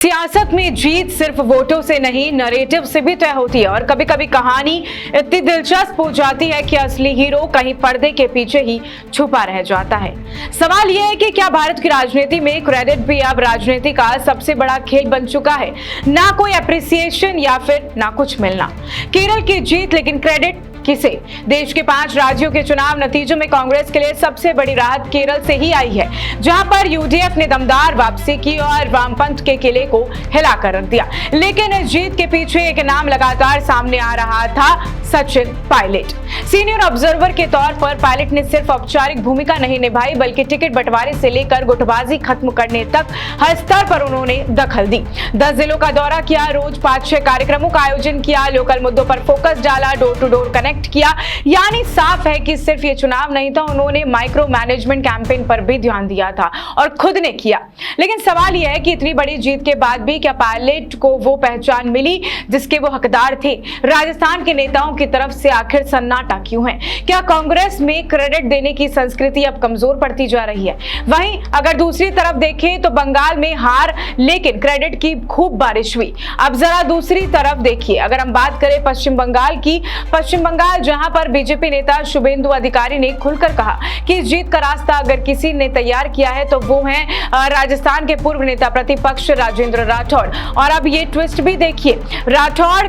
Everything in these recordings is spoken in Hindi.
सियासत में जीत सिर्फ वोटों से नहीं, नैरेटिव से भी तय होती है और कभी कभी कहानी इतनी दिलचस्प हो जाती है कि असली हीरो कहीं पर्दे के पीछे ही छुपा रह जाता है। सवाल यह है कि क्या भारत की राजनीति में क्रेडिट भी अब राजनीति का सबसे बड़ा खेल बन चुका है? ना कोई अप्रिसिएशन या फिर ना कुछ मिलना। केरल की जीत, लेकिन क्रेडिट किसे? देश के 5 राज्यों के चुनाव नतीजों में कांग्रेस के लिए सबसे बड़ी राहत केरल से ही आई है, जहां पर यूडीएफ ने दमदार वापसी की और वामपंथ के किले को हिलाकर रख दिया। लेकिन इस जीत के पीछे एक नाम लगातार सामने आ रहा था, सचिन पायलट। सीनियर ऑब्जर्वर के तौर पर पायलट ने सिर्फ औपचारिक भूमिका नहीं निभाई, बल्कि टिकट बंटवारे से लेकर गुटबाजी खत्म करने तक हर स्तर पर उन्होंने दखल दी। 10 जिलों का दौरा किया, रोज 5-6 कार्यक्रमों का आयोजन किया, लोकल मुद्दों पर फोकस डाला, डोर टू डोर कनेक्ट किया। यानी साफ है कि सिर्फ ये चुनाव नहीं था, उन्होंने माइक्रो मैनेजमेंट कैंपेन पर भी ध्यान दिया था और खुद ने किया। लेकिन सवाल यह है कि इतनी बड़ी जीत के बाद भी क्या पायलट को वो पहचान मिली जिसके वो हकदार थे? राजस्थान के नेताओं की तरफ से आखिर सन्नाटा क्यों है? क्या कांग्रेस में क्रेडिट देने की संस्कृति अब कमजोर पड़ती जा रही है? वहीं अगर दूसरी तरफ देखें तो बंगाल में हार, लेकिन क्रेडिट की खूब बारिश हुई। अब जरा दूसरी तरफ देखिए, अगर हम बात करें पश्चिम बंगाल की, पश्चिम बंगाल जहां पर बीजेपी नेता शुभेंदु अधिकारी ने खुलकर कहा कि इस जीत का रास्ता अगर किसी ने तैयार किया है तो वो है राजस्थान के पूर्व नेता प्रतिपक्ष राजेंद्र राठौड़। और अब ये ट्विस्ट भी देखिए, राठौड़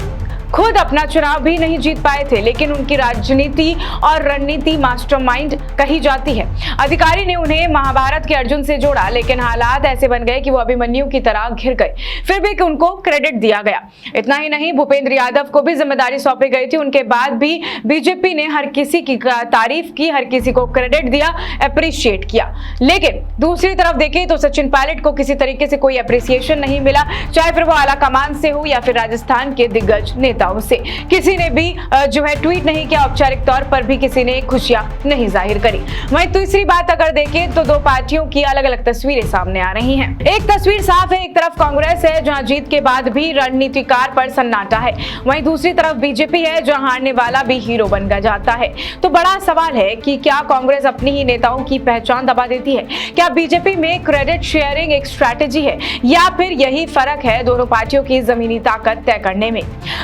खुद अपना चुनाव भी नहीं जीत पाए थे, लेकिन उनकी राजनीति और रणनीति मास्टरमाइंड कही जाती है। अधिकारी ने उन्हें महाभारत के अर्जुन से जोड़ा, लेकिन हालात ऐसे बन गए कि वो अभिमन्यु की तरह घिर गए। फिर भी उनको क्रेडिट दिया गया। इतना ही नहीं, भूपेंद्र यादव को भी जिम्मेदारी सौंपी गई थी। उनके बाद भी बीजेपी ने हर किसी की तारीफ की, हर किसी को क्रेडिट दिया, अप्रिशिएट किया। लेकिन दूसरी तरफ देखें तो सचिन पायलट को किसी तरीके से कोई अप्रिसिएशन नहीं मिला, चाहे फिर वो आला कमान से हो या फिर राजस्थान के दिग्गज नेताओं से। किसी ने भी जो है ट्वीट नहीं किया, औपचारिक तौर पर भी किसी ने खुशियां नहीं जाहिर करी। वहीं तीसरी बात अगर देखें तो 2 पार्टियों की अलग अलग तस्वीरें सामने आ रही हैं। एक तस्वीर साफ है, एक तरफ कांग्रेस है जहां जीत के बाद भी रणनीतिकार पर सन्नाटा है, वहीं दूसरी तरफ बीजेपी है जहां हारने वाला भी हीरो बन जाता है। तो बड़ा सवाल है कि क्या कांग्रेस अपनी ही नेताओं की पहचान दबा देती है? क्या बीजेपी में क्रेडिट शेयरिंग एक स्ट्रैटेजी है, या फिर यही फर्क है दोनों पार्टियों की जमीनी ताकत तय करने में?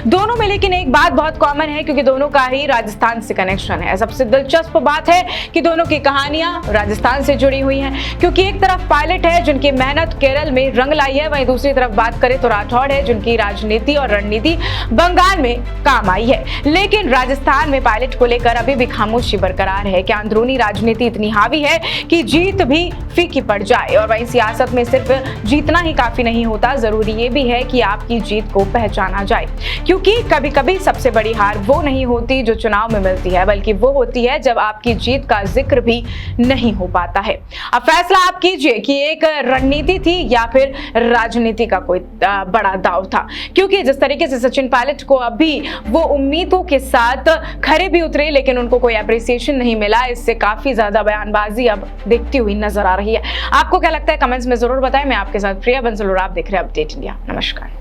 दोनों में लेकिन एक बात बहुत कॉमन है, क्योंकि दोनों का ही राजस्थान से कनेक्शन है। सबसे दिलचस्प बात है कि दोनों की कहानियां राजस्थान से जुड़ी हुई हैं, क्योंकि एक तरफ पायलट है जिनकी मेहनत केरल में रंग लाई है, वहीं दूसरी तरफ बात करें तो राठौड़ है जिनकी राजनीति और रणनीति बंगाल में काम आई है। लेकिन राजस्थान में पायलट को लेकर अभी भी खामोशी बरकरार है। क्या अंदरूनी राजनीति इतनी हावी है कि जीत भी फीकी पड़ जाए? और वहीं सियासत में सिर्फ जीतना ही काफी नहीं होता, जरूरी ये भी है कि आपकी जीत को पहचाना जाए, क्योंकि कभी कभी सबसे बड़ी हार वो नहीं होती जो चुनाव में मिलती है, बल्कि वो होती है जब आपकी जीत का जिक्र भी नहीं हो पाता है। अब फैसला आप कीजिए कि एक रणनीति थी या फिर राजनीति का कोई बड़ा दांव था, क्योंकि जिस तरीके से सचिन पायलट को अभी वो उम्मीदों के साथ खरे भी उतरे, लेकिन उनको कोई अप्रिसिएशन नहीं मिला, इससे काफी ज्यादा बयानबाजी अब देखती हुई नजर आ रही है। आपको क्या लगता है? कमेंट्स में जरूर बताएं। मैं आपके साथ प्रिया बंसल और आप देख रहे हैं अपडेट इंडिया। नमस्कार।